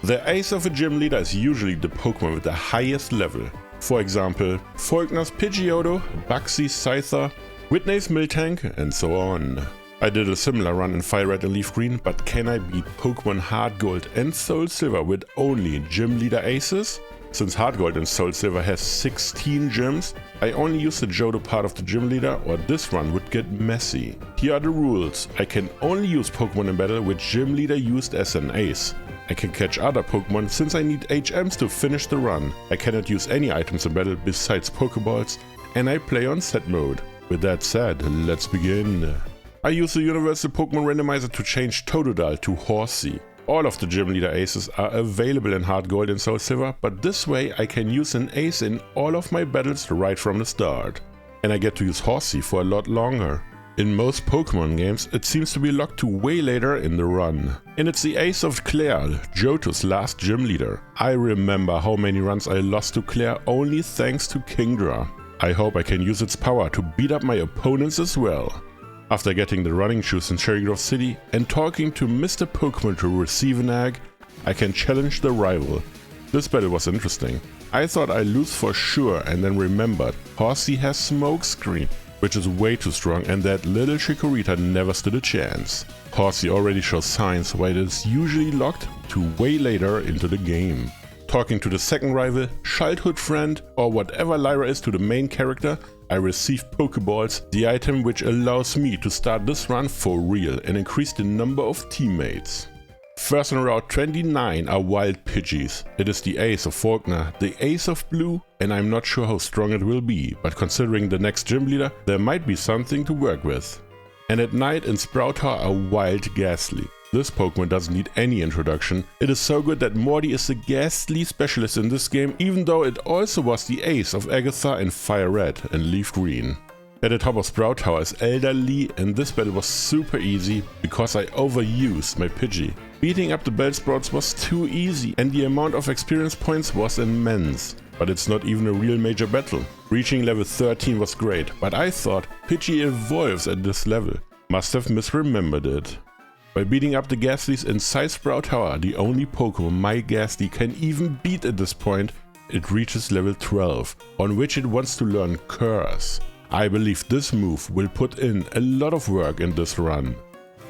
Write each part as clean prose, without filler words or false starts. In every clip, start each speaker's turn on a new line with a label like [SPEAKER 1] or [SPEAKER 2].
[SPEAKER 1] The ace of a gym leader is usually the Pokemon with the highest level. For example, Falkner's Pidgeotto, Bugsy's Scyther, Whitney's Miltank, and so on. I did a similar run in Fire Red and Leaf Green, but can I beat Pokemon HeartGold and Soulsilver with only gym leader aces? Since HeartGold and Soulsilver has 16 gyms, I only use the Johto part of the gym leader or this run would get messy. Here are the rules. I can only use Pokemon in battle with gym leader used as an ace. I can catch other Pokemon since I need HMs to finish the run. I cannot use any items in battle besides Pokeballs, and I play on set mode. With that said, let's begin. I use the Universal Pokemon Randomizer to change Totodile to Horsea. All of the gym leader aces are available in HeartGold and Soulsilver, but this way I can use an ace in all of my battles right from the start. And I get to use Horsea for a lot longer. In most Pokemon games, it seems to be locked to way later in the run. And it's the ace of Clair, Johto's last gym leader. I remember how many runs I lost to Clair only thanks to Kingdra. I hope I can use its power to beat up my opponents as well. After getting the running shoes in Cherry Grove City and talking to Mr. Pokemon to receive an egg, I can challenge the rival. This battle was interesting. I thought I'd lose for sure and then remembered Horsea has Smokescreen, which is way too strong, and that little Chikorita never stood a chance. Horsea already shows signs why it is usually locked to way later into the game. Talking to the second rival, childhood friend, or whatever Lyra is to the main character, I receive Pokeballs, the item which allows me to start this run for real and increase the number of teammates. First on Route 29 are Wild Pidgeys. It is the ace of Falkner, the ace of Blue, and I'm not sure how strong it will be, but considering the next gym leader, there might be something to work with. And at night in Sprout Tower are Wild Gastly. This Pokemon doesn't need any introduction. It is so good that Morty is the Gastly specialist in this game, even though it also was the ace of Agatha in Fire Red and Leaf Green. At the top of Sprout Tower is Elderly, and this battle was super easy because I overused my Pidgey. Beating up the Bellsprouts was too easy and the amount of experience points was immense. But it's not even a real major battle. Reaching level 13 was great, but I thought Pidgey evolves at this level. Must have misremembered it. By beating up the Gastlys inside Sprout Tower, the only Pokemon my Gastly can even beat at this point, it reaches level 12, on which it wants to learn Curse. I believe this move will put in a lot of work in this run.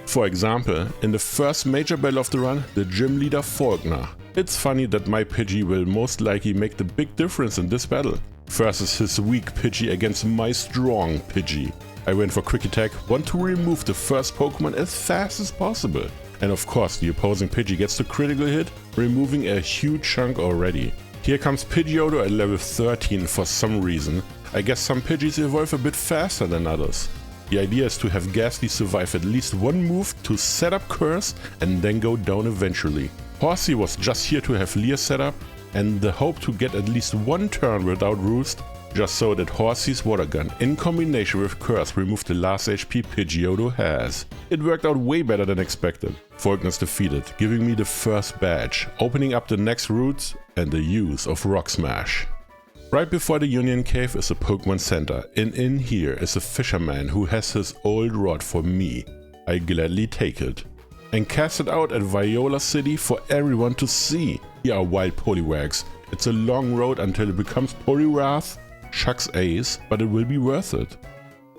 [SPEAKER 1] For example, in the first major battle of the run, the gym leader Falkner. It's funny that my Pidgey will most likely make the big difference in this battle, versus his weak Pidgey against my strong Pidgey. I went for Quick Attack, want to remove the first Pokemon as fast as possible. And of course the opposing Pidgey gets the critical hit, removing a huge chunk already. Here comes Pidgeotto at level 13 for some reason. I guess some Pidgeys evolve a bit faster than others. The idea is to have Gastly survive at least one move to set up Curse and then go down eventually. Horsea was just here to have Leer set up and the hope to get at least one turn without Roost, just so that Horsea's Water Gun in combination with Curse removed the last HP Pidgeotto has. It worked out way better than expected. Falkner's defeated, giving me the first badge, opening up the next routes and the use of Rock Smash. Right before the Union Cave is a Pokemon Center, and in here is a fisherman who has his old rod for me. I gladly take it. And cast it out at Viola City for everyone to see. Here are wild poliwags. It's a long road until it becomes poliwrath. Shucks ace, but it will be worth it.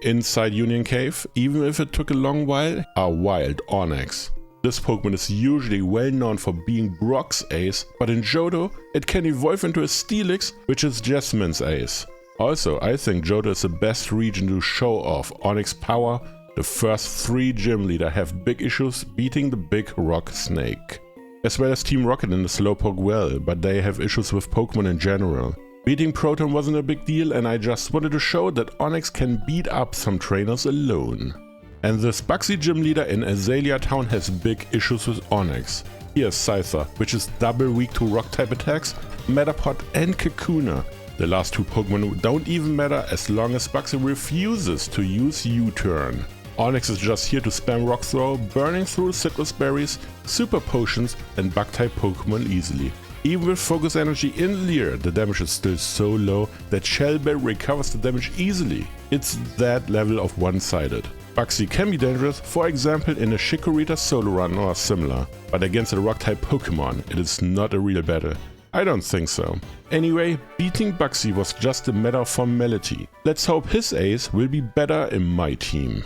[SPEAKER 1] Inside Union Cave, even if it took a long while, are wild onix. This Pokemon is usually well known for being Brock's ace, but in Johto it can evolve into a Steelix, which is Jasmine's ace. Also, I think Johto is the best region to show off onix power. The first 3 gym leader have big issues beating the big rock snake. As well as Team Rocket in the Slowpoke well, but they have issues with Pokemon in general. Beating Proton wasn't a big deal and I just wanted to show that onix can beat up some trainers alone. And this Bugsy gym leader in Azalea Town has big issues with onix. Here's Scyther, which is double weak to rock type attacks, Metapod and Kakuna. The last 2 Pokemon don't even matter as long as Bugsy refuses to use U-turn. Onix is just here to spam Rock Throw, burning through citrus berries, super potions and bug type Pokemon easily. Even with focus energy in Leer, the damage is still so low that Shell Bell recovers the damage easily. It's that level of one-sided. Bugsy can be dangerous, for example in a Chikorita solo run or similar, but against a rock-type Pokemon it is not a real battle. I don't think so. Anyway, beating Bugsy was just a matter of formality. Let's hope his ace will be better in my team.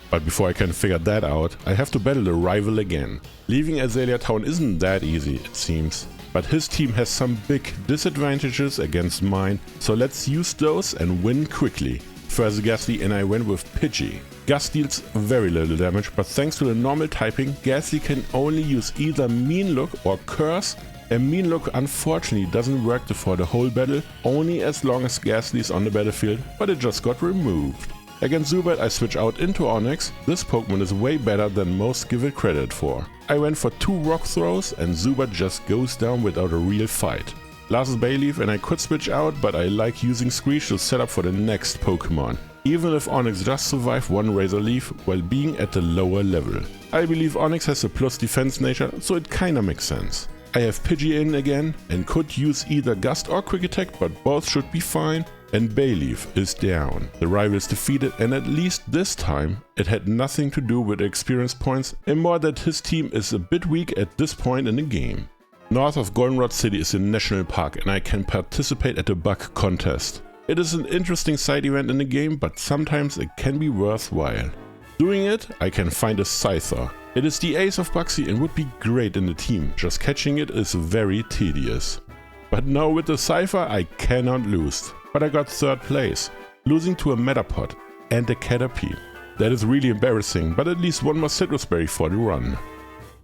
[SPEAKER 1] But before I can figure that out, I have to battle the rival again. Leaving Azalea Town isn't that easy, it seems. But his team has some big disadvantages against mine, so let's use those and win quickly. First Gastly and I went with Pidgey. Gus deals very little damage, but thanks to the normal typing, Gastly can only use either Mean Look or Curse, and Mean Look unfortunately doesn't work for the whole battle, only as long as Gastly is on the battlefield, but it just got removed. Against Zubat I switch out into Onix. This Pokemon is way better than most give it credit for. I went for 2 rock throws and Zubat just goes down without a real fight. Last is Bayleaf and I could switch out, but I like using Screech to set up for the next Pokemon, even if Onix just survived one Razor Leaf while being at the lower level. I believe Onix has a plus defense nature, so it kinda makes sense. I have Pidgey in again and could use either Gust or Quick Attack, but both should be fine. And Bayleaf is down. The rival is defeated, and at least this time it had nothing to do with experience points and more that his team is a bit weak at this point in the game. North of Goldenrod City is a national park and I can participate at the bug contest. It is an interesting side event in the game, but sometimes it can be worthwhile. Doing it, I can find a Scyther. It is the ace of Bugsy and would be great in the team, just catching it is very tedious. But now with the Scyther I cannot lose. But I got 3rd place, losing to a Metapod and a Caterpie. That is really embarrassing, but at least one more Citrus Berry for the run.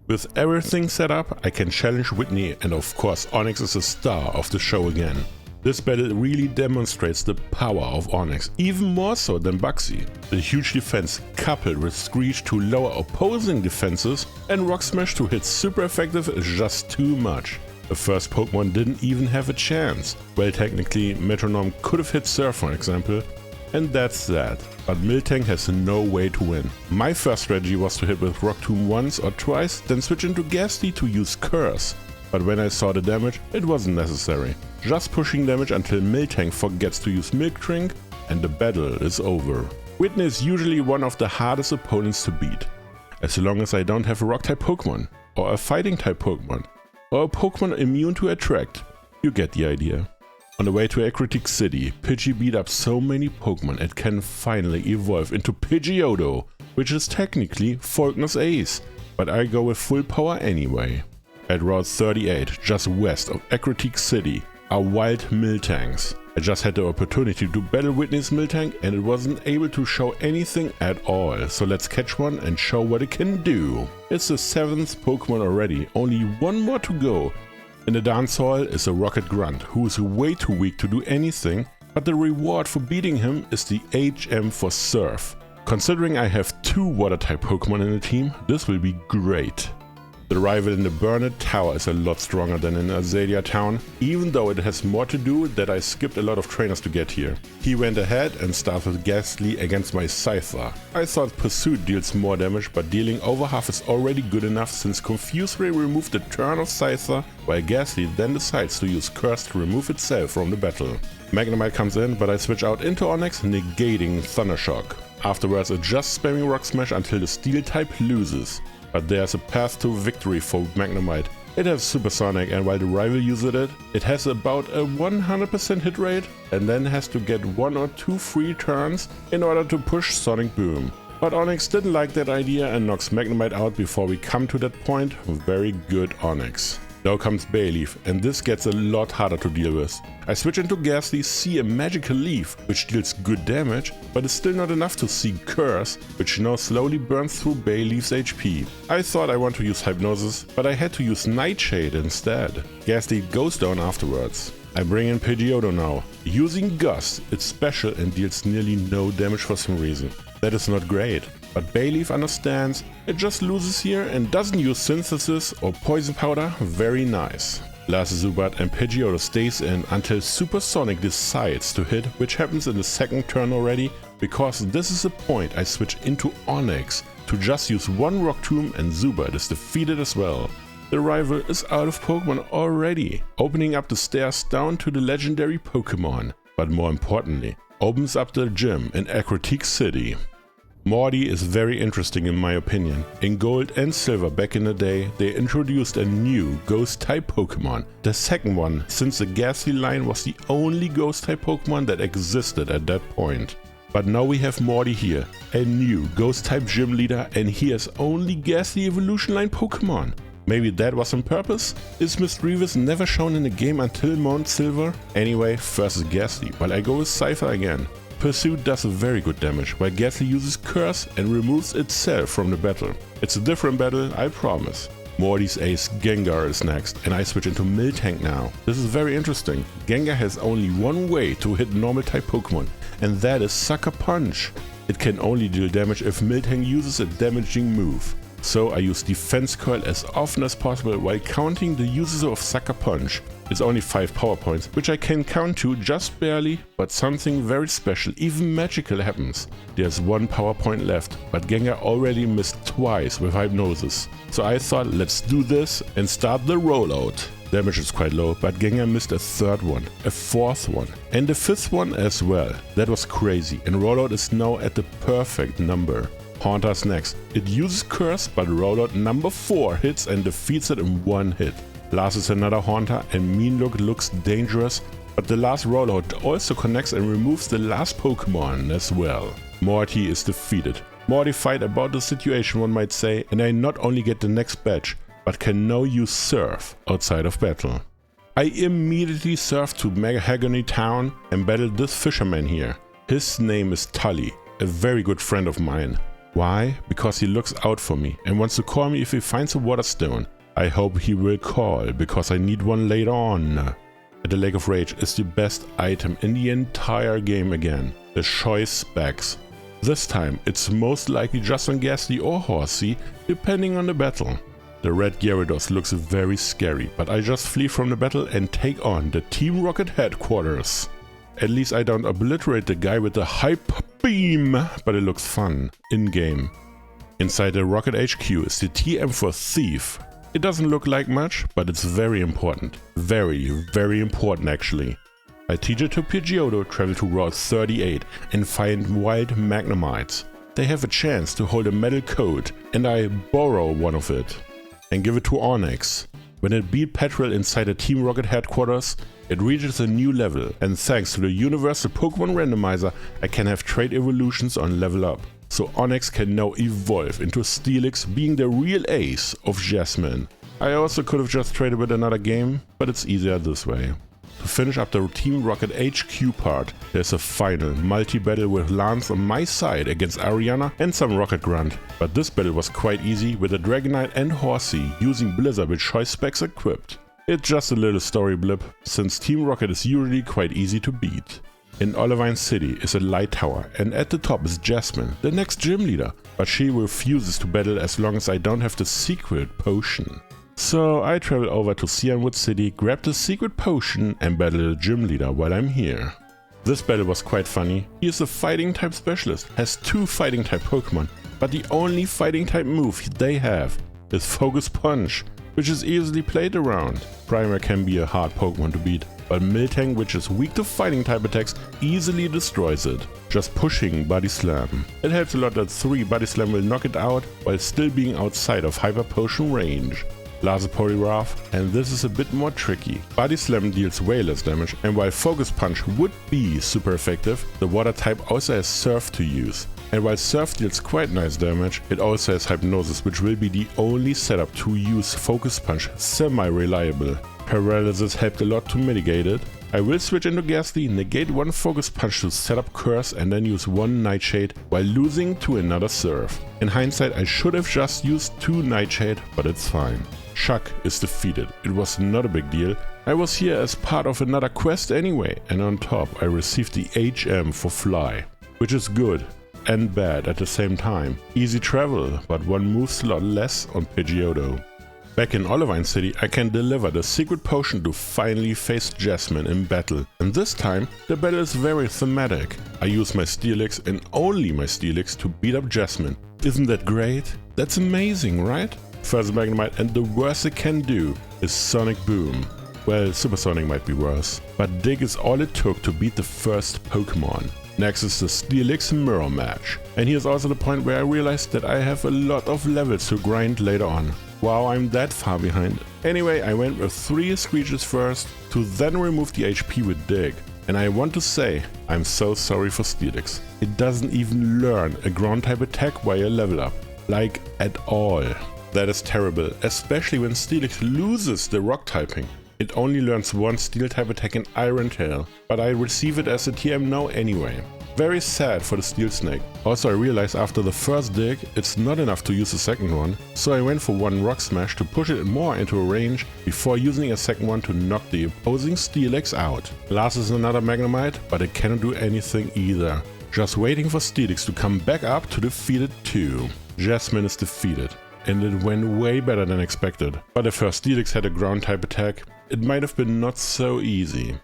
[SPEAKER 1] With everything set up, I can challenge Whitney, and of course Onix is the star of the show again. This battle really demonstrates the power of Onix, even more so than Bugsy. The huge defense coupled with Screech to lower opposing defenses and Rock Smash to hit super effective is just too much. The first Pokemon didn't even have a chance. Well, technically, Metronome could have hit Surf for example, and that's that. But Miltank has no way to win. My first strategy was to hit with Rock Tomb once or twice, then switch into Gastly to use Curse. But when I saw the damage, it wasn't necessary. Just pushing damage until Miltank forgets to use Milk Drink, and the battle is over. Whitney is usually one of the hardest opponents to beat. As long as I don't have a Rock-type Pokemon, or a Fighting-type Pokemon, or a Pokemon immune to Attract. You get the idea. On the way to Aquatic City, Pidgey beat up so many Pokemon it can finally evolve into Pidgeotto, which is technically Falkner's ace, but I go with full power anyway. At Route 38, just west of Aquatic City, are wild Miltanks. I just had the opportunity to battle Whitney's Miltank and it wasn't able to show anything at all, so let's catch one and show what it can do. It's the 7th Pokemon already, only one more to go. In the dance hall is a Rocket Grunt, who is way too weak to do anything, but the reward for beating him is the HM for Surf. Considering I have 2 Water-type Pokemon in the team, this will be great. The rival in the Burned Tower is a lot stronger than in Azalea Town, even though it has more to do that I skipped a lot of trainers to get here. He went ahead and started Gastly against my Scyther. I thought Pursuit deals more damage, but dealing over half is already good enough since Confuse Ray removed the turn of Scyther, while Gastly then decides to use Curse to remove itself from the battle. Magnemite comes in, but I switch out into Onix, negating Thundershock. Afterwards I just spamming Rock Smash until the Steel type loses. But there's a path to victory for Magnemite. It has Supersonic, and while the rival uses it, it has about a 100% hit rate and then has to get 1 or 2 free turns in order to push Sonic Boom. But Onix didn't like that idea and knocks Magnemite out before we come to that point. Very good Onix. Now comes Bayleaf, and this gets a lot harder to deal with. I switch into Gastly, see a Magical Leaf, which deals good damage, but is still not enough to see Curse, which now slowly burns through Bayleaf's HP. I thought I want to use Hypnosis, but I had to use Nightshade instead. Gastly goes down afterwards. I bring in Pidgeotto now. Using Gust, it's special and deals nearly no damage for some reason. That is not great. But Bayleaf understands, it just loses here and doesn't use Synthesis or Poison Powder, very nice. Last Zubat and Pidgeotto stays in until Supersonic decides to hit, which happens in the 2nd turn already, because this is the point I switch into Onix to just use 1 Rock Tomb and Zubat is defeated as well. The rival is out of Pokemon already, opening up the stairs down to the legendary Pokemon, but more importantly, opens up the gym in Aquatic City. Morty is very interesting in my opinion. In Gold and Silver back in the day, they introduced a new Ghost-type Pokemon. The second one, since the Gastly line was the only Ghost-type Pokemon that existed at that point. But now we have Morty here, a new Ghost-type gym leader, and he has only Gastly evolution line Pokemon. Maybe that was on purpose? Is Misdreavus never shown in the game until Mount Silver? Anyway, first is Gastly, while I go with Scyther again. Pursuit does a very good damage, while Gastly uses Curse and removes itself from the battle. It's a different battle, I promise. Morty's ace Gengar is next, and I switch into Miltank now. This is very interesting. Gengar has only one way to hit normal type Pokemon, and that is Sucker Punch. It can only deal damage if Miltank uses a damaging move. So I use Defense Coil as often as possible while counting the uses of Sucker Punch. It's only 5 power points, which I can count to just barely, but something very special, even magical happens. There's 1 power point left, but Gengar already missed twice with Hypnosis. So I thought, let's do this and start the rollout. Damage is quite low, but Gengar missed a 3rd one, a 4th one, and the 5th one as well. That was crazy, and rollout is now at the perfect number. Haunter's next. It uses Curse, but rollout number 4 hits and defeats it in 1 hit. Last is another Haunter, and Mean Look looks dangerous, but the last rollout also connects and removes the last Pokemon as well. Morty is defeated. Mortified about the situation, one might say, and I not only get the next badge, but can now use Surf outside of battle. I immediately surf to Mahogany Town and battle this fisherman here. His name is Tully, a very good friend of mine. Why? Because he looks out for me and wants to call me if he finds a water stone. I hope he will call, because I need one later on. At the Lake of Rage is the best item in the entire game again, the Choice Specs. This time it's most likely just on Gastly or Horsea, depending on the battle. The red Gyarados looks very scary, but I just flee from the battle and take on the Team Rocket headquarters. At least I don't obliterate the guy with the Hype Beam, but it looks fun in-game. Inside the Rocket HQ is the TM for Thief. It doesn't look like much, but it's very important. Very, very important actually. I teach it to Pidgeotto, travel to Route 38 and find wild Magnemites. They have a chance to hold a metal coat, and I borrow one of it and give it to Onix. When it beat Petrel inside the Team Rocket headquarters, it reaches a new level, and thanks to the Universal Pokemon Randomizer, I can have trait evolutions on level up. So Onix can now evolve into Steelix, being the real ace of Jasmine. I also could have just traded with another game, but it's easier this way. To finish up the Team Rocket HQ part, there's a final multi-battle with Lance on my side against Ariana and some Rocket Grunt. But this battle was quite easy with a Dragonite and Horsea using Blizzard with Choice Specs equipped. It's just a little story blip, since Team Rocket is usually quite easy to beat. In Olivine City is a light tower, and at the top is Jasmine, the next gym leader, but she refuses to battle as long as I don't have the secret potion. So I travel over to Cianwood City, grab the secret potion and battle the gym leader while I'm here. This battle was quite funny. He is a fighting type specialist, has 2 fighting type Pokemon, but the only fighting type move they have is Focus Punch, which is easily played around. Primer can be a hard Pokemon to beat, but Miltank, which is weak to fighting type attacks, easily destroys it, just pushing Body Slam. It helps a lot that 3 Body Slam will knock it out while still being outside of Hyper Potion range. Last poliwrath, and this is a bit more tricky. Body Slam deals way less damage, and while Focus Punch would be super effective, the water type also has Surf to use. And while Surf deals quite nice damage, it also has Hypnosis, which will be the only setup to use Focus Punch semi-reliable. Paralysis helped a lot to mitigate it. I will switch into Gastly, negate 1 Focus Punch to set up Curse, and then use 1 Nightshade while losing to another Surf. In hindsight, I should have just used 2 Nightshade, but it's fine. Shuck is defeated. It was not a big deal. I was here as part of another quest anyway, and on top I received the HM for Fly, which is good and bad at the same time. Easy travel, but 1 move slot less on Pidgeotto. Back in Olivine City, I can deliver the secret potion to finally face Jasmine in battle. And this time, the battle is very thematic. I use my Steelix and only my Steelix to beat up Jasmine. Isn't that great? That's amazing, right? First Magnemite, and the worst it can do is Sonic Boom. Well, Supersonic might be worse, but Dig is all it took to beat the first Pokemon. Next is the Steelix mirror match. And here's also the point where I realized that I have a lot of levels to grind later on. Wow, I'm that far behind. Anyway, I went with 3 Screeches first, to then remove the HP with Dig. And I want to say, I'm so sorry for Steelix. It doesn't even learn a ground type attack while you level up. Like, at all. That is terrible, especially when Steelix loses the rock typing. It only learns one steel type attack in Iron Tail, but I receive it as a TM now anyway. Very sad for the Steel Snake. Also I realized after the first dig, it's not enough to use the second one, so I went for one Rock Smash to push it more into a range before using a second one to knock the opposing Steelix out. Last is another Magnemite, but it cannot do anything either. Just waiting for Steelix to come back up to defeat it too. Jasmine is defeated, and it went way better than expected. But if her Steelix had a ground type attack, it might have been not so easy.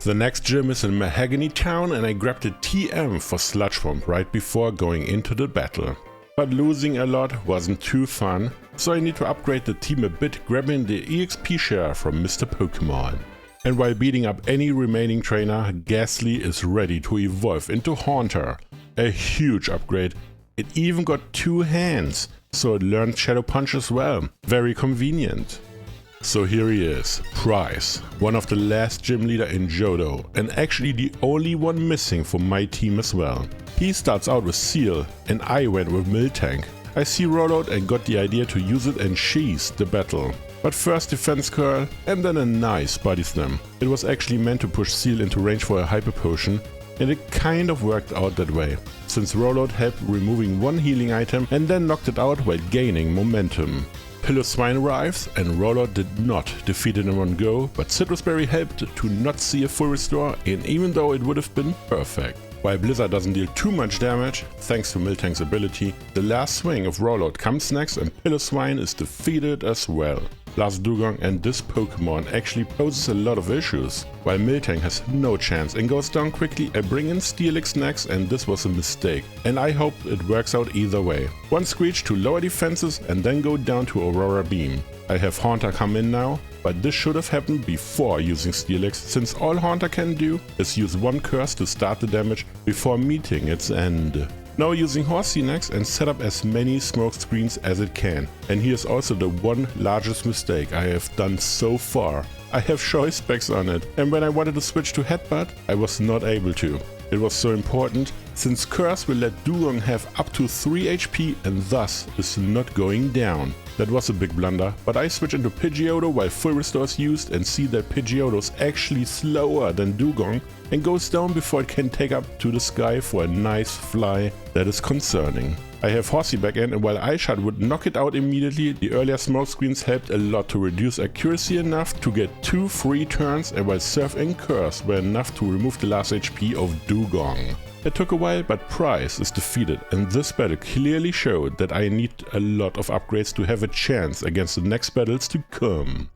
[SPEAKER 1] The next gym is in Mahogany Town and I grabbed a TM for Sludge Bomb right before going into the battle. But losing a lot wasn't too fun, so I need to upgrade the team a bit, grabbing the EXP share from Mr. Pokemon. And while beating up any remaining trainer, Gastly is ready to evolve into Haunter. A huge upgrade. It even got 2 hands, so it learned Shadow Punch as well. Very convenient. So here he is, Pryce, one of the last gym leader in Johto, and actually the only one missing from my team as well. He starts out with Seal, and I went with Miltank. I see Rollout and got the idea to use it and cheese the battle. But first defense curl, and then a nice body slam. It was actually meant to push Seal into range for a hyper potion, and it kind of worked out that way, since Rollout helped removing one healing item and then knocked it out while gaining momentum. Piloswine arrives and Rollout did not defeat it in one go, but Citrus Berry helped to not see a full restore, and even though it would have been perfect. While Blizzard doesn't deal too much damage, thanks to Miltank's ability, the last swing of Rollout comes next and Piloswine is defeated as well. Last Dugong and this Pokemon actually poses a lot of issues. While Miltank has no chance and goes down quickly, I bring in Steelix next, and this was a mistake. And I hope it works out either way. One Screech to lower defenses and then go down to Aurora Beam. I have Haunter come in now, but this should have happened before using Steelix, since all Haunter can do is use one curse to start the damage before meeting its end. Now using Horsea next and set up as many smoke screens as it can. And here's also the one largest mistake I have done so far. I have choice specs on it, and when I wanted to switch to Headbutt, I was not able to. It was so important, since Curse will let Dugong have up to 3 HP and thus is not going down. That was a big blunder, but I switch into Pidgeotto while full restore is used and see that Pidgeotto is actually slower than Dugong and goes down before it can take up to the sky for a nice fly. That is concerning. I have Horsea back in, and while iShot would knock it out immediately, the earlier smoke screens helped a lot to reduce accuracy enough to get 2 free turns, and while Surf and Curse were enough to remove the last HP of Dugong. It took a while, but Pryce is defeated, and this battle clearly showed that I need a lot of upgrades to have a chance against the next battles to come.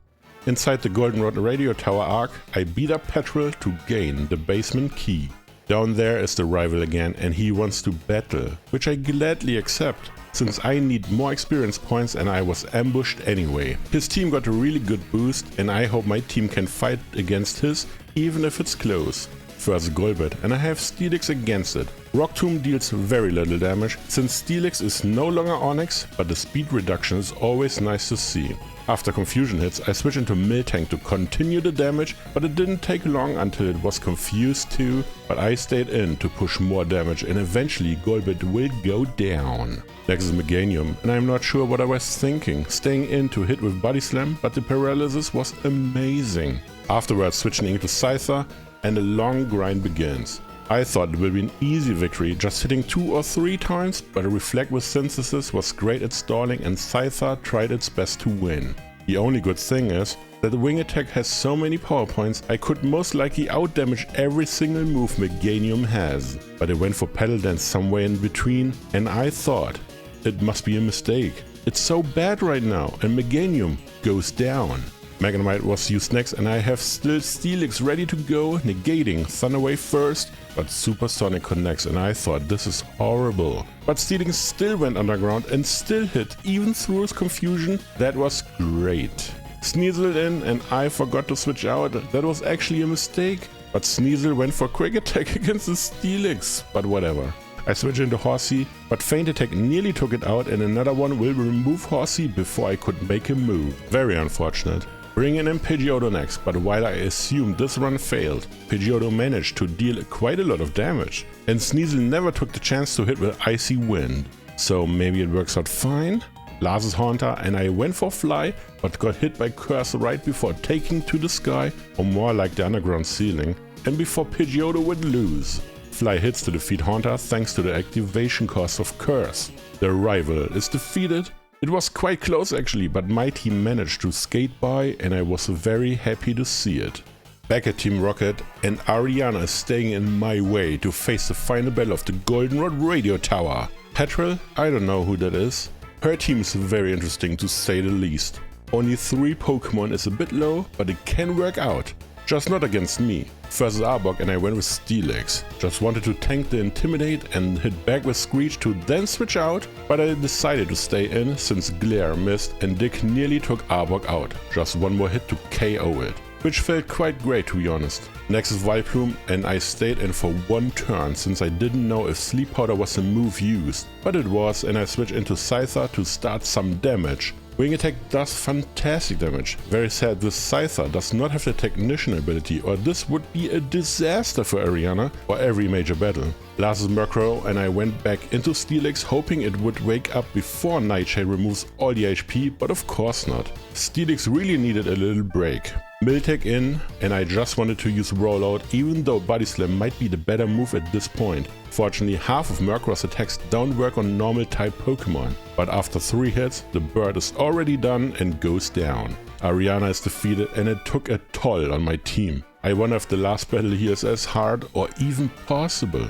[SPEAKER 1] Inside the Goldenrod Radio Tower arc, I beat up Petrol to gain the basement key. Down there is the rival again, and he wants to battle, which I gladly accept, since I need more experience points and I was ambushed anyway. His team got a really good boost, and I hope my team can fight against his, even if it's close. First Golbat, and I have Steelix against it. Rock Tomb deals very little damage, since Steelix is no longer Onix, but the speed reduction is always nice to see. After confusion hits, I switch into Miltank to continue the damage, but it didn't take long until it was confused too, but I stayed in to push more damage and eventually Golbat will go down. Next is Meganium, and I'm not sure what I was thinking, staying in to hit with Body Slam, but the paralysis was amazing. Afterwards switching into Scyther, and a long grind begins. I thought it would be an easy victory, just hitting 2 or 3 times, but Reflect with Synthesis was great at stalling and Scyther tried its best to win. The only good thing is that the wing attack has so many power points, I could most likely outdamage every single move Meganium has. But it went for Petal Dance somewhere in between, and I thought it must be a mistake. It's so bad right now, and Meganium goes down. Magnemite was used next, and I have still Steelix ready to go, negating Thunder Wave first, but Supersonic connects, and I thought this is horrible. But Steelix still went underground and still hit, even through his confusion. That was great. Sneaseled in, and I forgot to switch out. That was actually a mistake. but Sneasel went for quick attack against the Steelix, but whatever. I switch into Horsea, but Feint Attack nearly took it out and another one will remove Horsea before I could make a move. Very unfortunate. Bringing in Pidgeotto next, but while I assumed this run failed, Pidgeotto managed to deal quite a lot of damage, and Sneasel never took the chance to hit with Icy Wind. So maybe it works out fine? Last is Haunter and I went for Fly, but got hit by Curse right before taking to the sky, or more like the underground ceiling, and before Pidgeotto would lose. Fly hits to defeat Haunter thanks to the activation cost of Curse. The rival is defeated. It was quite close actually, but my team managed to skate by and I was very happy to see it. Back at Team Rocket, and Ariana is staying in my way to face the final battle of the Goldenrod Radio Tower. Petrel? I don't know who that is. Her team is very interesting to say the least. Only 3 Pokemon is a bit low, but it can work out. Just not against me. Versus Arbok and I went with Steelix. Just wanted to tank the Intimidate and hit back with Screech to then switch out, but I decided to stay in since Clair missed and Dick nearly took Arbok out. Just one more hit to KO it, which felt quite great to be honest. Next is Vileplume and I stayed in for one turn since I didn't know if Sleep Powder was the move used, but it was and I switched into Scyther to start some damage. Wing Attack does fantastic damage. Very sad this Scyther does not have the Technician ability or this would be a disaster for Ariana or every major battle. Last is Murkrow and I went back into Steelix hoping it would wake up before Nightshade removes all the HP, but of course not. Steelix really needed a little break. Miltank in and I just wanted to use Rollout even though Body Slam might be the better move at this point. Fortunately half of Murkrow's attacks don't work on normal type Pokemon, but after 3 hits the bird is already done and goes down. Ariana is defeated and it took a toll on my team. I wonder if the last battle here is as hard or even possible.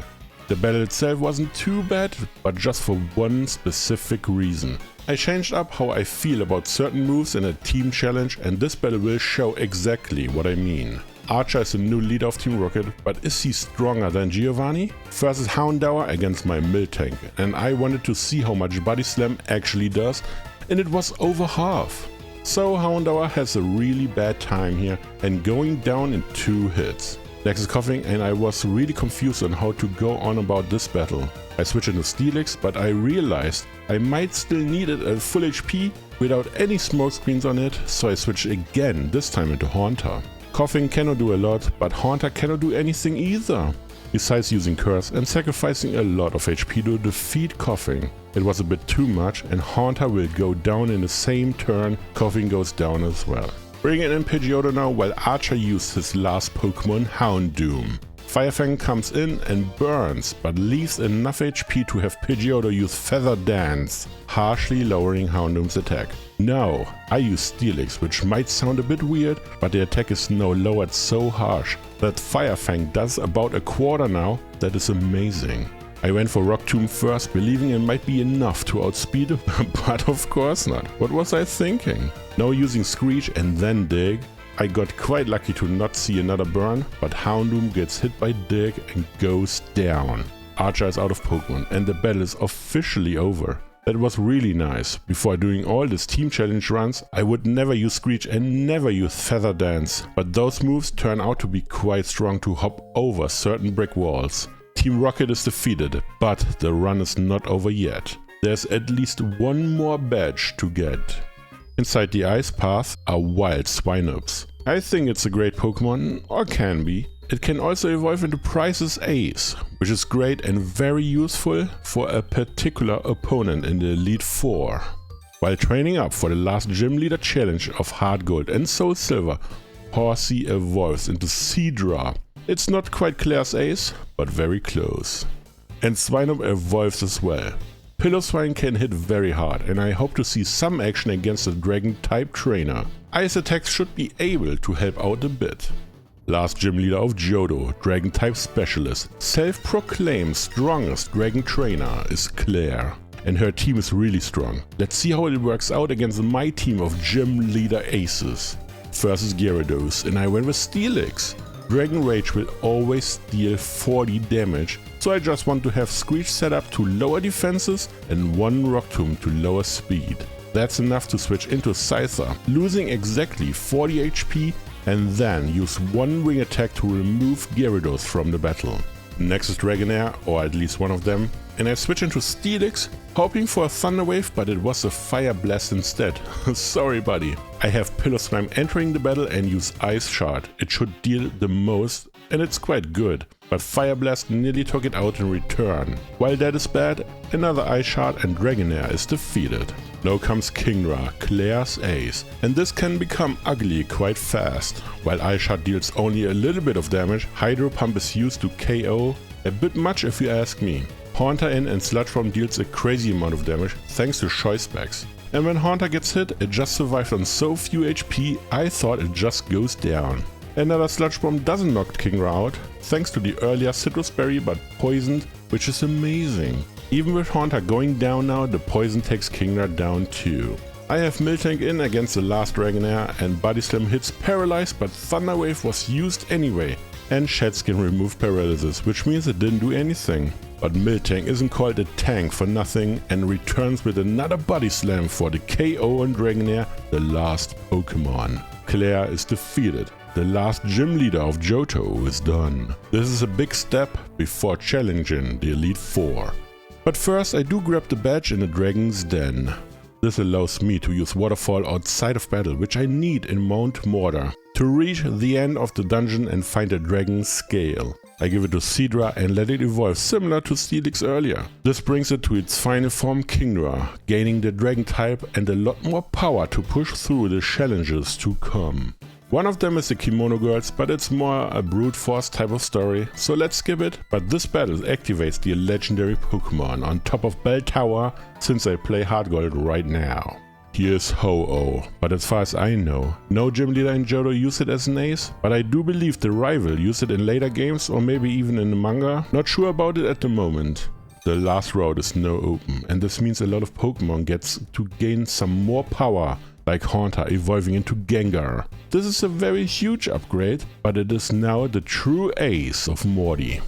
[SPEAKER 1] The battle itself wasn't too bad, but just for one specific reason. I changed up how I feel about certain moves in a team challenge and this battle will show exactly what I mean. Archer is the new leader of Team Rocket, but is he stronger than Giovanni? Versus Houndour against my Miltank, and I wanted to see how much Body Slam actually does, and it was over half. So Houndour has a really bad time here and going down in 2 hits. Next is Coughing and I was really confused on how to go on about this battle. I switched into Steelix, but I realized I might still need it at full HP without any smoke screens on it, so I switched again, this time into Haunter. Coughing cannot do a lot, but Haunter cannot do anything either, besides using Curse and sacrificing a lot of HP to defeat Coughing. It was a bit too much and Haunter will go down in the same turn, Coughing goes down as well. Bringing in Pidgeotto now while Archer used his last Pokemon, Houndoom. Firefang comes in and burns, but leaves enough HP to have Pidgeotto use Feather Dance, harshly lowering Houndoom's attack. Now, I use Steelix, which might sound a bit weird, but the attack is now lowered so harsh that Firefang does about a quarter now. That is amazing. I went for Rock Tomb first, believing it might be enough to outspeed, but of course not. What was I thinking? Now using Screech and then Dig. I got quite lucky to not see another burn, but Houndoom gets hit by Dig and goes down. Archer is out of Pokemon and the battle is officially over. That was really nice. Before doing all these team challenge runs, I would never use Screech and never use Feather Dance, but those moves turn out to be quite strong to hop over certain brick walls. Team Rocket is defeated, but the run is not over yet. There's at least one more badge to get. Inside the ice path are wild swinubs. I think it's a great Pokemon, or can be. It can also evolve into Pryce's Ace, which is great and very useful for a particular opponent in the Elite Four. While training up for the last Gym Leader challenge of HeartGold and Soulsilver, Horsea evolves into Kingdra. It's not quite Clair's Ace, but very close. And Swinub evolves as well. Piloswine can hit very hard and I hope to see some action against the Dragon type trainer. Ice attacks should be able to help out a bit. Last gym leader of Johto, Dragon type specialist, self-proclaimed strongest Dragon trainer is Clair. And her team is really strong. Let's see how it works out against my team of gym leader aces. First is Gyarados and I went with Steelix. Dragon Rage will always deal 40 damage, so I just want to have Screech set up to lower defenses and one Rock Tomb to lower speed. That's enough to switch into Scyther, losing exactly 40 HP and then use one wing attack to remove Gyarados from the battle. Next is Dragonair, or at least one of them, and I switch into Steelix, hoping for a Thunder Wave, but it was a Fire Blast instead. Sorry buddy. I have piloswine entering the battle and use Ice Shard. It should deal the most, and it's quite good, but Fire Blast nearly took it out in return. While that is bad, another Ice Shard and Dragonair is defeated. Now comes Kingdra, Clair's ace, and this can become ugly quite fast. While Ice Shard deals only a little bit of damage, Hydro Pump is used to KO, a bit much if you ask me. Haunter in and Sludge Bomb deals a crazy amount of damage thanks to choice specs. And when Haunter gets hit, it just survived on so few HP, I thought it just goes down. Another Sludge Bomb doesn't knock Kingdra out, thanks to the earlier Citrus Berry but poisoned, which is amazing. Even with Haunter going down now, the poison takes Kingdra down too. I have Miltank in against the last Dragonair and Body Slam hits Paralyze, but Thunder Wave was used anyway. And Shed Skin removed Paralysis, which means it didn't do anything. But Miltank isn't called a tank for nothing and returns with another Body Slam for the KO on Dragonair, the last Pokemon. Clair is defeated. The last gym leader of Johto is done. This is a big step before challenging the Elite Four. But first I do grab the badge in the Dragon's Den. This allows me to use Waterfall outside of battle, which I need in Mount Mortar, to reach the end of the dungeon and find a Dragon's Scale. I give it to Scizor and let it evolve similar to Steelix earlier. This brings it to its final form Kingdra, gaining the Dragon type and a lot more power to push through the challenges to come. One of them is the Kimono Girls, but it's more a brute force type of story, so let's skip it. But this battle activates the legendary Pokemon on top of Bell Tower, since I play HeartGold right now. Here's Ho-Oh, but as far as I know, no gym leader in Johto used it as an ace, but I do believe the rival used it in later games or maybe even in the manga, not sure about it at the moment. The last route is now open, and this means a lot of Pokemon gets to gain some more power, like Haunter evolving into Gengar. This is a very huge upgrade, but it is now the true ace of Morty.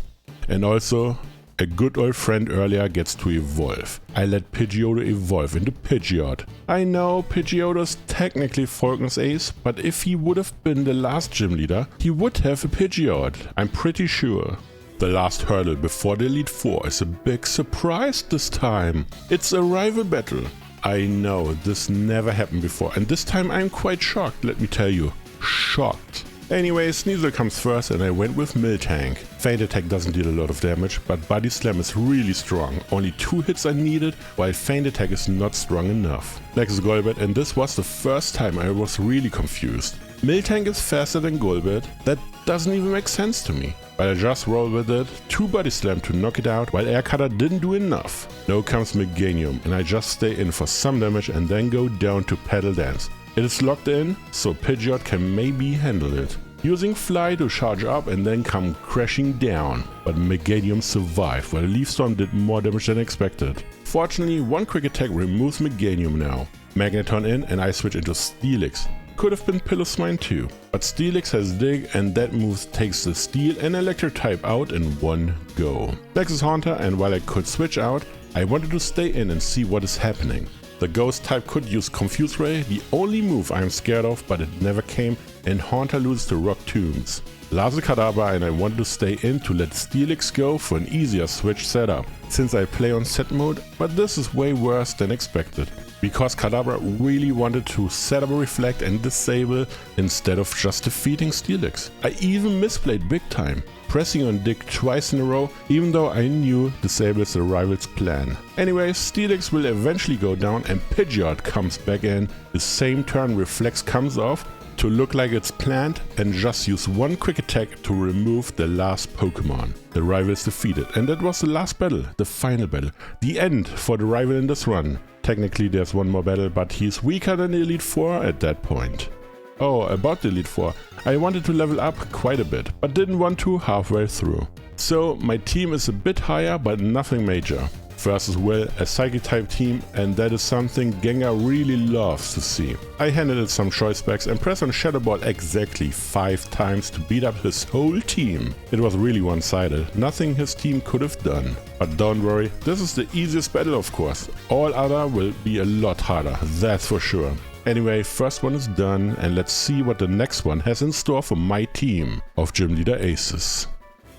[SPEAKER 1] And also, a good old friend earlier gets to evolve. I let Pidgeotto evolve into Pidgeot. I know Pidgeotto is technically Falkner's ace, but if he would have been the last gym leader, he would have a Pidgeot, I'm pretty sure. The last hurdle before the Elite Four is a big surprise this time. It's a rival battle. I know, this never happened before, and this time I'm quite shocked, let me tell you. Shocked. Anyway, Sneasel comes first and I went with Miltank. Feint Attack doesn't deal a lot of damage, but Body Slam is really strong. Only 2 hits are needed, while Feint Attack is not strong enough. Next is Golbat, and this was the first time I was really confused. Miltank is faster than Golbat? That doesn't even make sense to me. But I just roll with it, 2 Body Slam to knock it out, while Air Cutter didn't do enough. Now comes Meganium, and I just stay in for some damage and then go down to Petal Dance. It is locked in, so Pidgeot can maybe handle it. Using Fly to charge up and then come crashing down, but Meganium survived while Leaf Storm did more damage than expected. Fortunately, one quick attack removes Meganium now. Magneton in and I switch into Steelix. Could have been piloswine too, but Steelix has Dig and that move takes the Steel and Electric type out in one go. Next is Haunter, and while I could switch out, I wanted to stay in and see what is happening. The Ghost type could use Confuse Ray, the only move I'm scared of, but it never came, and Haunter loses to Rock Tombs. Kadabra, and I wanted to stay in to let Steelix go for an easier switch setup, since I play on set mode, but this is way worse than expected. Because Kadabra really wanted to set up a Reflect and Disable instead of just defeating Steelix. I even misplayed big time, pressing on Dig twice in a row, even though I knew Disable is the rival's plan. Anyway, Steelix will eventually go down and Pidgeot comes back in. The same turn Reflex comes off to look like it's planned and just use one quick attack to remove the last Pokemon. The rival is defeated, and that was the last battle, the final battle, the end for the rival in this run. Technically there's one more battle, but he's weaker than the Elite Four at that point. Oh, about the Elite Four, I wanted to level up quite a bit, but didn't want to halfway through. So my team is a bit higher, but nothing major. First as well, a Psychic type team, and that is something Gengar really loves to see. I handed it some choice specs and pressed on Shadow Ball exactly 5 times to beat up his whole team. It was really one-sided, nothing his team could have done. But don't worry, this is the easiest battle of course. All other will be a lot harder, that's for sure. Anyway, first one is done, and let's see what the next one has in store for my team of gym leader aces.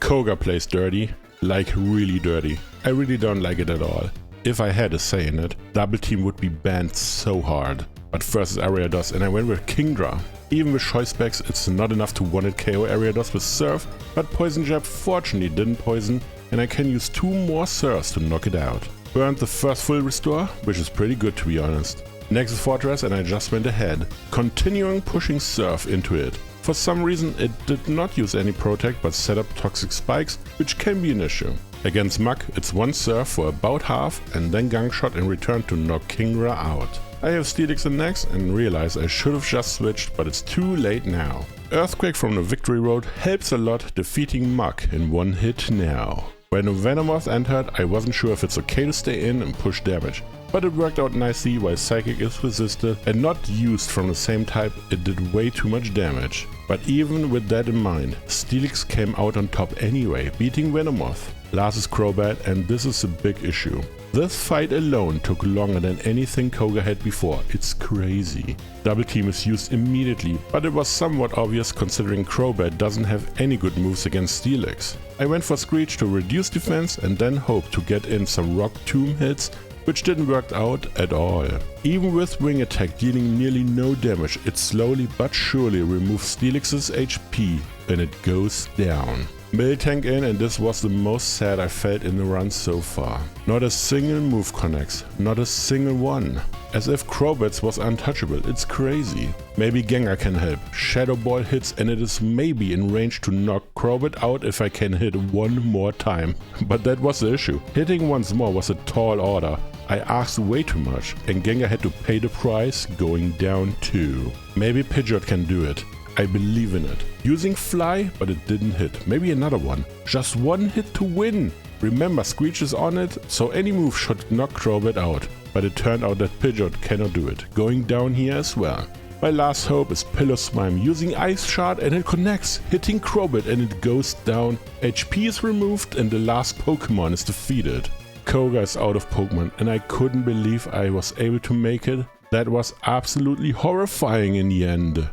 [SPEAKER 1] Koga plays dirty, like really dirty. I really don't like it at all. If I had a say in it, double team would be banned so hard. But first is Ariados, and I went with Kingdra. Even with choice specs, it's not enough to one-hit KO Ariados with Surf, but Poison Jab fortunately didn't poison, and I can use 2 more Surfs to knock it out. Burned the first full restore, which is pretty good to be honest. Next is Fortress, and I just went ahead, continuing pushing Surf into it. For some reason it did not use any Protect but set up Toxic Spikes, which can be an issue. Against Muk, it's 1 Surf for about half and then Gang Shot in return to knock Kingdra out. I have Steelix in next and realize I should have just switched, but it's too late now. Earthquake from the Victory Road helps a lot, defeating Muk in 1 hit now. When Venomoth entered, I wasn't sure if it's okay to stay in and push damage, but it worked out nicely. While Psychic is resisted and not used from the same type, it did way too much damage. But even with that in mind, Steelix came out on top anyway, beating Venomoth. Last is Crobat, and this is a big issue. This fight alone took longer than anything Koga had before, it's crazy. Double team is used immediately, but it was somewhat obvious considering Crobat doesn't have any good moves against Steelix. I went for Screech to reduce defense and then hoped to get in some Rock Tomb hits, which didn't work out at all. Even with Wing Attack dealing nearly no damage, it slowly but surely removes Steelix's HP and it goes down. Miltank in, and this was the most sad I felt in the run so far. Not a single move connects, not a single one. As if Crobat's was untouchable, it's crazy. Maybe Gengar can help. Shadow Ball hits and it is maybe in range to knock Crobat out if I can hit 1 more time. But that was the issue. Hitting once more was a tall order. I asked way too much and Gengar had to pay the price, going down too. Maybe Pidgeot can do it. I believe in it. Using Fly, but it didn't hit. Maybe another one. Just 1 hit to win. Remember, Screech is on it, so any move should knock Crobat out. But it turned out that Pidgeot cannot do it, going down here as well. My last hope is piloswine using Ice Shard and it connects, hitting Crobat and it goes down. HP is removed and the last Pokemon is defeated. Koga is out of Pokemon and I couldn't believe I was able to make it. That was absolutely horrifying in the end.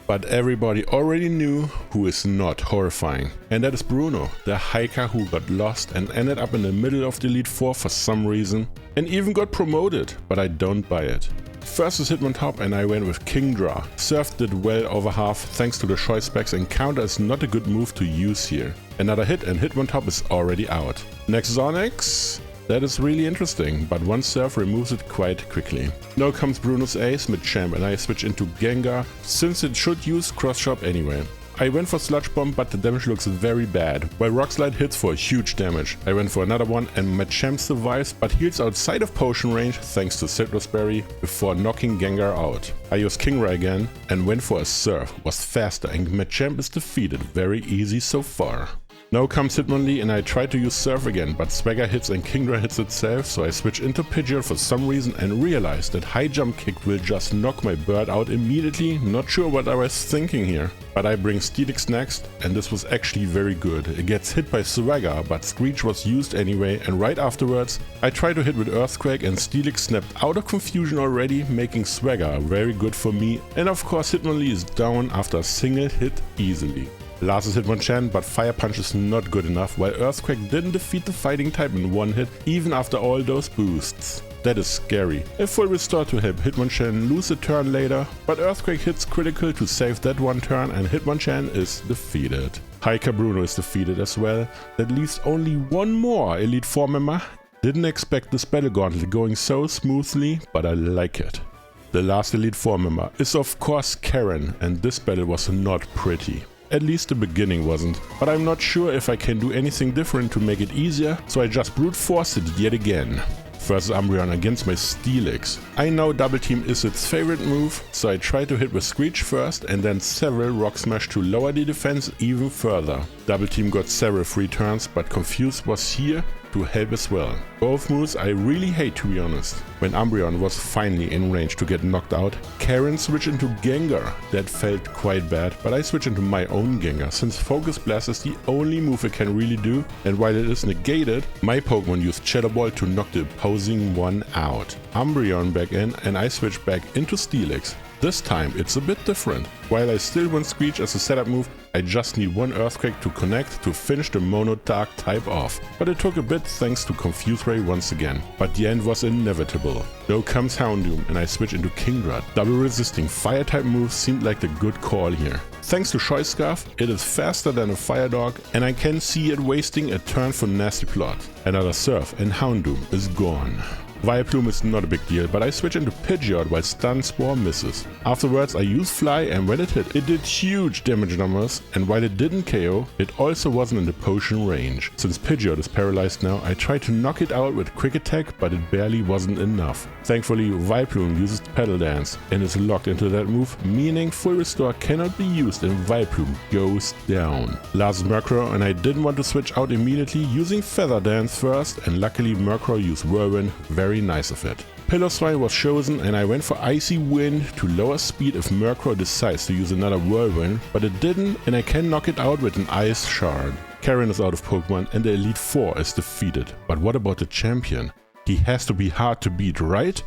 [SPEAKER 1] But everybody already knew who is not horrifying, and that is Bruno, the hiker who got lost and ended up in the middle of the Elite Four for some reason, and even got promoted, but I don't buy it. First is Hitmontop and I went with Kingdra. Surf did well over half thanks to the choice specs, and counter is not a good move to use here. Another hit and Hitmontop is already out. Next is Onix. That is really interesting, but one Surf removes it quite quickly. Now comes Bruno's ace mid-champ and I switch into Gengar, since it should use Cross Chop anyway. I went for Sludge Bomb, but the damage looks very bad, while Rock Slide hits for huge damage. I went for another one and Machamp survives, but heals outside of potion range thanks to Citrus Berry before knocking Gengar out. I used Kingdra again and went for a Surf, was faster, and Machamp is defeated, very easy so far. Now comes Hitmonlee and I try to use Surf again, but Swagger hits and Kingdra hits itself, so I switch into Pidgeot for some reason and realize that High Jump Kick will just knock my bird out immediately. Not sure what I was thinking here. But I bring Steelix next, and this was actually very good. It gets hit by Swagger, but Screech was used anyway, and right afterwards I try to hit with Earthquake and Steelix snapped out of confusion already, making Swagger very good for me, and of course Hitmonlee is down after a single hit easily. Last is Hitmonchan, but Fire Punch is not good enough, while Earthquake didn't defeat the fighting type in 1 hit even after all those boosts. That is scary. A full restore to help Hitmonchan lose a turn later, but Earthquake hits critical to save that 1 turn and Hitmonchan is defeated. Hiker Bruno is defeated as well. That leaves only 1 more Elite Four member. Didn't expect this battle gauntlet going so smoothly, but I like it. The last Elite Four member is of course Karen, and this battle was not pretty. At least the beginning wasn't, but I'm not sure if I can do anything different to make it easier, so I just brute forced it yet again. First Umbreon against my Steelix. I know Double Team is its favorite move, so I try to hit with Screech first and then several Rock Smash to lower the defense even further. Double Team got several free turns, but Confuse was here to help as well. Both moves I really hate, to be honest. When Umbreon was finally in range to get knocked out, Karen switched into Gengar. That felt quite bad, but I switched into my own Gengar, since Focus Blast is the only move it can really do, and while it is negated, my Pokemon used Shadow Ball to knock the opposing one out. Umbreon back in and I switched back into Steelix. This time it's a bit different. While I still want Screech as a setup move, I just need one Earthquake to connect to finish the Mono Dark type off. But it took a bit thanks to Confuse Ray once again. But the end was inevitable. Though comes Houndoom and I switch into Kingdra. Double resisting fire type moves seemed like the good call here. Thanks to Choice Scarf, it is faster than a Fire Dog and I can see it wasting a turn for Nasty Plot. Another Surf and Houndoom is gone. Vileplume is not a big deal, but I switch into Pidgeot while Stun Spore misses. Afterwards I use Fly and when it hit, it did huge damage numbers, and while it didn't KO, it also wasn't in the potion range. Since Pidgeot is paralyzed now, I tried to knock it out with Quick Attack, but it barely wasn't enough. Thankfully, Vileplume uses Petal Dance and is locked into that move, meaning Full Restore cannot be used and Vileplume goes down. Last Murkrow and I didn't want to switch out immediately, using Feather Dance first, and luckily Murkrow used Whirlwind, very nice of it. Piloswine was chosen and I went for Icy Wind to lower speed if Murkrow decides to use another Whirlwind, but it didn't and I can knock it out with an Ice Shard. Karen is out of Pokemon and the Elite Four is defeated. But what about the champion? He has to be hard to beat, right?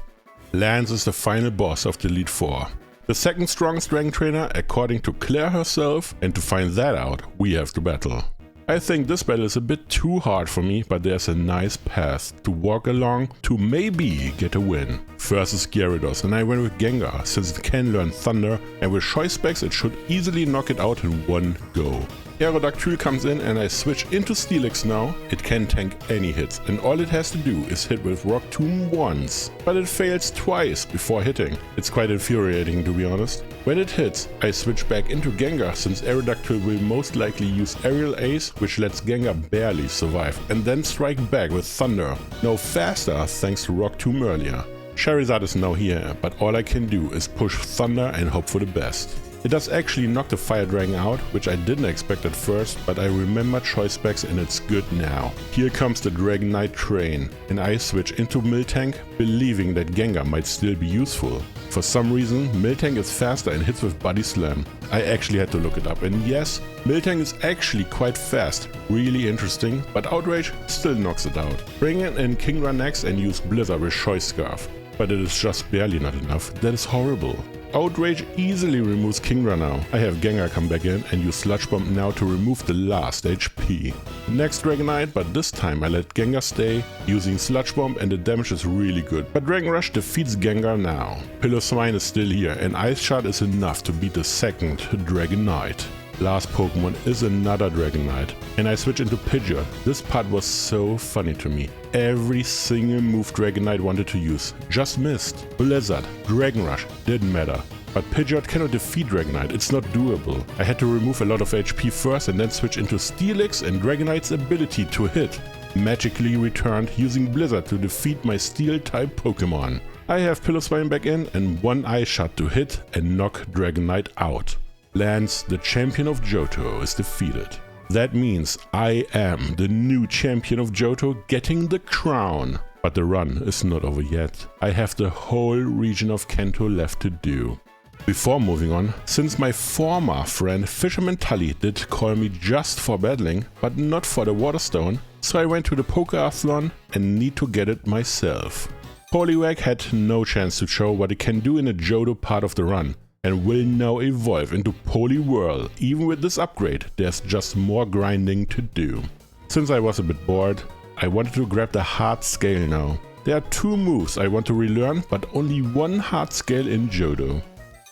[SPEAKER 1] Lance is the final boss of the Elite Four. The second strongest Dragon Trainer according to Clair herself, and to find that out, we have to battle. I think this battle is a bit too hard for me, but there's a nice path to walk along to maybe get a win. First is Gyarados and I went with Gengar since it can learn Thunder and with Choice Specs it should easily knock it out in one go. Aerodactyl comes in and I switch into Steelix now. It can tank any hits and all it has to do is hit with Rock Tomb once. But it fails twice before hitting. It's quite infuriating to be honest. When it hits, I switch back into Gengar since Aerodactyl will most likely use Aerial Ace, which lets Gengar barely survive, and then strike back with Thunder. No faster thanks to Rock Tomb earlier. Charizard is now here, but all I can do is push Thunder and hope for the best. It does actually knock the Fire Dragon out, which I didn't expect at first, but I remember Choice Specs and it's good now. Here comes the Dragonite train, and I switch into Miltank, believing that Gengar might still be useful. For some reason, Miltank is faster and hits with Body Slam. I actually had to look it up, and yes, Miltank is actually quite fast, really interesting, but Outrage still knocks it out. Bring in Kingdra next and use Blizzard with Choice Scarf. But it is just barely not enough, that is horrible. Outrage easily removes Kingdra now. I have Gengar come back in and use Sludge Bomb now to remove the last HP. Next Dragonite, but this time I let Gengar stay, using Sludge Bomb and the damage is really good. But Dragon Rush defeats Gengar now. Piloswine is still here and Ice Shard is enough to beat the second Dragonite. Last Pokemon is another Dragonite, and I switch into Pidgeot. This part was so funny to me. Every single move Dragonite wanted to use just missed. Blizzard, Dragon Rush, didn't matter. But Pidgeot cannot defeat Dragonite, it's not doable. I had to remove a lot of HP first and then switch into Steelix, and Dragonite's ability to hit magically returned using Blizzard to defeat my Steel-type Pokemon. I have Piloswine back in and one Ice Shot to hit and knock Dragonite out. Lance, the champion of Johto, is defeated. That means I am the new champion of Johto, getting the crown. But the run is not over yet. I have the whole region of Kanto left to do. Before moving on, since my former friend Fisherman Tully did call me just for battling, but not for the Waterstone, so I went to the Pokeathlon and need to get it myself. Poliwag had no chance to show what it can do in the Johto part of the run, and will now evolve into Poliwhirl. Even with this upgrade, there's just more grinding to do. Since I was a bit bored, I wanted to grab the Hard Scale now. There are two moves I want to relearn, but only one Hard Scale in Johto.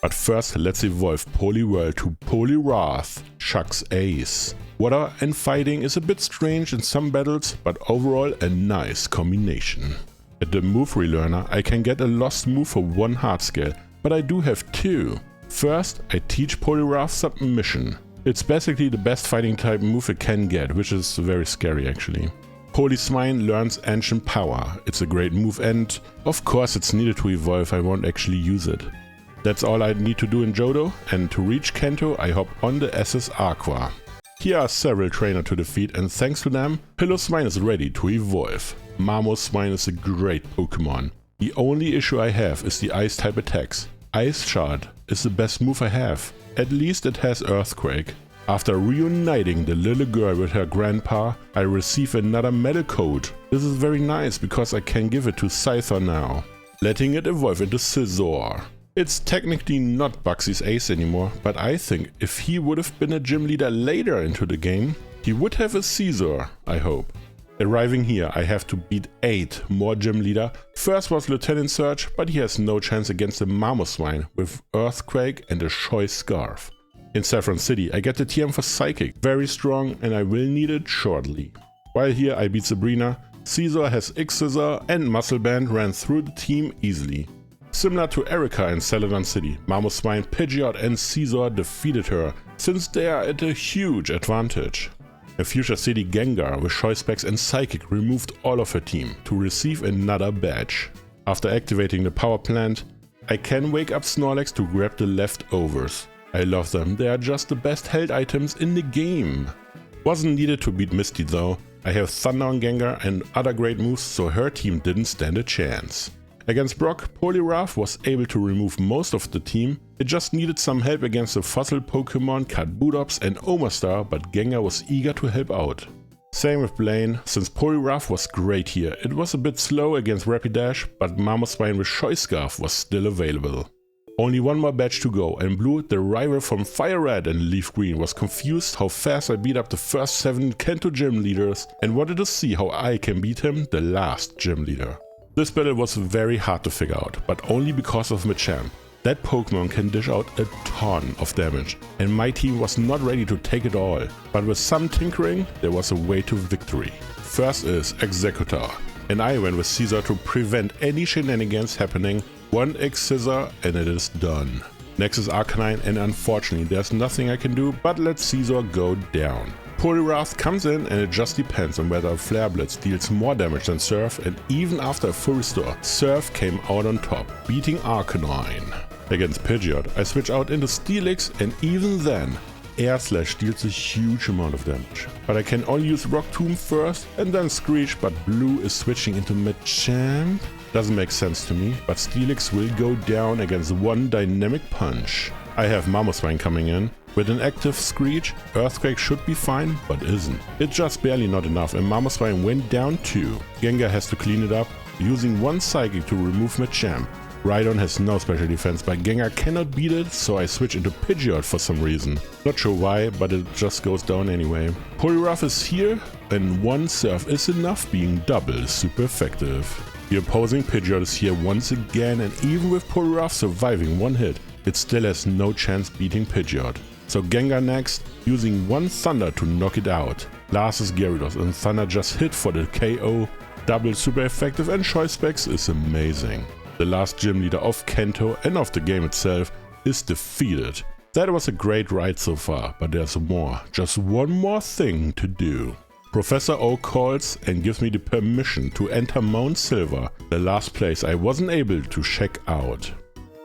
[SPEAKER 1] But first, let's evolve Poliwhirl to poliwrath, Chuck's Ace. Water and fighting is a bit strange in some battles, but overall a nice combination. At the move relearner, I can get a lost move for one Hard Scale, but I do have two. First, I teach Poliwrath Submission. It's basically the best fighting type move it can get, which is very scary actually. Poliwine learns Ancient Power. It's a great move and, of course, it's needed to evolve, I won't actually use it. That's all I need to do in Johto, and to reach Kanto I hop on the SS Aqua. Here are several trainers to defeat, and thanks to them, Piloswine is ready to evolve. Mamoswine is a great Pokemon. The only issue I have is the Ice type attacks. Ice Shard is the best move I have. At least it has Earthquake. After reuniting the little girl with her grandpa, I receive another Metal Coat. This is very nice because I can give it to Scyther now, letting it evolve into Scizor. It's technically not Bugsy's ace anymore, but I think if he would have been a gym leader later into the game, he would have a scizor, I hope. Arriving here, I have to beat 8 more gym leader. First was Lieutenant Surge, but he has no chance against the mamoswine with Earthquake and a choice scarf. In Saffron City, I get the TM for Psychic, very strong, and I will need it shortly. While here I beat Sabrina, Scizor has Scizor and Muscle Band ran through the team easily. Similar to Erika in Celadon City, mamoswine, Pidgeot and Scizor defeated her, since they are at a huge advantage. In Fuchsia City, Gengar with Choice Specs and Psychic removed all of her team to receive another badge. After activating the power plant, I can wake up Snorlax to grab the leftovers. I love them, they are just the best held items in the game. Wasn't needed to beat Misty though, I have Thunder on Gengar and other great moves, so her team didn't stand a chance. Against Brock, poliwrath was able to remove most of the team. It just needed some help against the fossil Pokemon Kadbudops and Omastar, but Gengar was eager to help out. Same with Blaine, since poliwrath was great here. It was a bit slow against Rapidash, but mamoswine with Choice Scarf was still available. Only one more badge to go, and Blue, the rival from Fire Red and Leaf Green, was confused how fast I beat up the first 7 Kanto gym leaders and wanted to see how I can beat him, the last gym leader. This battle was very hard to figure out, but only because of Machamp. That Pokemon can dish out a ton of damage, and my team was not ready to take it all, but with some tinkering, there was a way to victory. First is Executor, and I went with Scizor to prevent any shenanigans happening. 1 Scizor and it is done. Next is Arcanine, and unfortunately there's nothing I can do but let Scizor go down. Poliwrath comes in, and it just depends on whether a Flare Blitz deals more damage than Surf, and even after a full restore, Surf came out on top, beating Arcanine. Against Pidgeot, I switch out into Steelix, and even then, Air Slash deals a huge amount of damage. But I can only use Rock Tomb first, and then Screech, but Blue is switching into Machamp. Doesn't make sense to me, but Steelix will go down against one Dynamic Punch. I have Mamoswine coming in. With an active Screech, Earthquake should be fine, but isn't. It's just barely not enough, and Mamoswine went down too. Gengar has to clean it up, using 1 Psychic to remove Machamp. Rhydon has no special defense, but Gengar cannot beat it, so I switch into Pidgeot for some reason. Not sure why, but it just goes down anyway. Poliwrath is here, and 1 Surf is enough, being double super effective. The opposing Pidgeot is here once again, and even with Poliwrath surviving 1 hit, it still has no chance beating Pidgeot. So Gengar next, using 1 Thunder to knock it out. Last is Gyarados, and Thunder just hit for the KO. Double super effective, and Choice Specs is amazing. The last gym leader of Kanto and of the game itself is defeated. That was a great ride so far, but there's more. Just one more thing to do. Professor Oak calls and gives me the permission to enter Mount Silver, the last place I wasn't able to check out.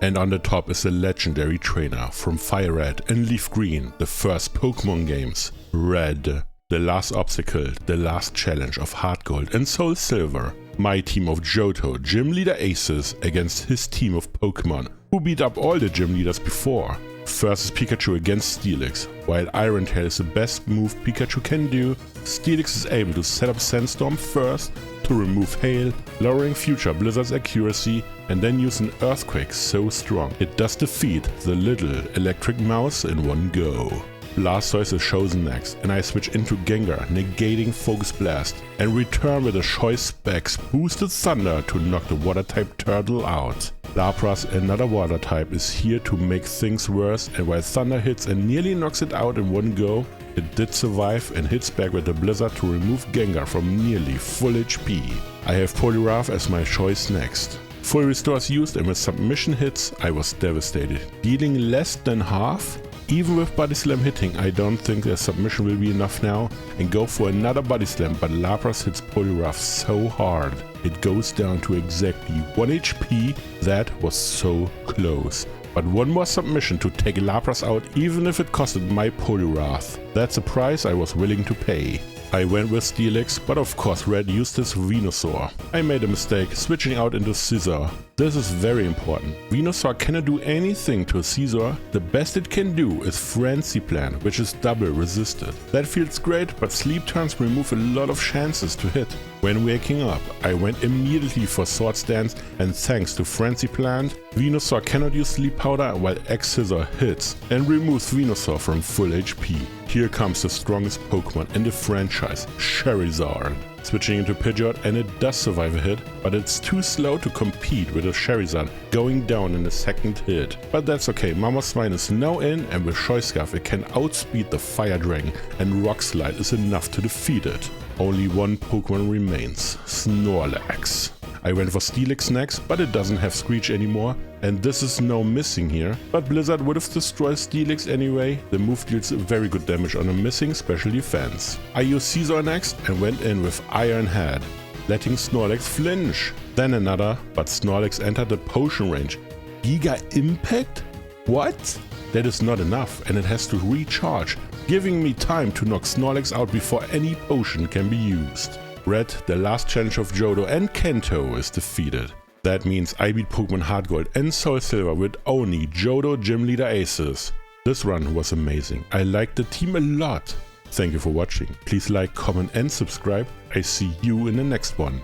[SPEAKER 1] And on the top is a legendary trainer from Fire Red and Leaf Green, the first Pokemon games. Red. The last obstacle, the last challenge of HeartGold and Soulsilver. My team of Johto gym leader aces against his team of Pokemon, who beat up all the gym leaders before. First is Pikachu against Steelix. While Iron Tail is the best move Pikachu can do, Steelix is able to set up Sandstorm first to remove Hail, lowering future Blizzard's accuracy, and then use an Earthquake so strong it does defeat the little electric mouse in one go. Blastoise is chosen next, and I switch into Gengar, negating Focus Blast, and return with a Choice Specs boosted Thunder to knock the Water-type turtle out. Lapras, another Water type, is here to make things worse, and while Thunder hits and nearly knocks it out in one go, it did survive and hits back with the Blizzard to remove Gengar from nearly full HP. I have Poliwrath as my choice next. Full restore is used, and with submission hits, I was devastated. Dealing less than half? Even with Body Slam hitting, I don't think a submission will be enough now, and go for another Body Slam, but Lapras hits Poliwrath so hard. It goes down to exactly 1 HP, that was so close. But one more submission to take Lapras out, even if it costed my Poliwrath. That's a price I was willing to pay. I went with Steelix, but of course Red used his Venusaur. I made a mistake switching out into Scizor. This is very important. Venusaur cannot do anything to a Scizor. The best it can do is Frenzy Plant, which is double resisted. That feels great, but sleep turns remove a lot of chances to hit. When waking up, I went immediately for Swords Dance, and thanks to Frenzy Plant, Venusaur cannot use Sleep Powder while X-Scissor hits and removes Venusaur from full HP. Here comes the strongest Pokemon in the franchise, Charizard. Switching into Pidgeot, and it does survive a hit, but it's too slow to compete with a Charizard going down in the second hit. But that's okay, mamoswine is now in, and with Choice Scarf it can outspeed the Fire Dragon, and Rock Slide is enough to defeat it. Only one Pokemon remains, Snorlax. I went for Steelix next, but it doesn't have Screech anymore, and this is now missing here. But Blizzard would have destroyed Steelix anyway. The move deals very good damage on a missing special defense. I used Scizor next and went in with Iron Head, letting Snorlax flinch. Then another, but Snorlax entered the potion range. Giga Impact? What? That is not enough, and it has to recharge, giving me time to knock Snorlax out before any potion can be used. Red, the last challenge of Johto and Kanto, is defeated. That means I beat Pokemon HeartGold and Soulsilver with only Johto Gym Leader Aces. This run was amazing. I liked the team a lot. Thank you for watching. Please like, comment and subscribe. I see you in the next one.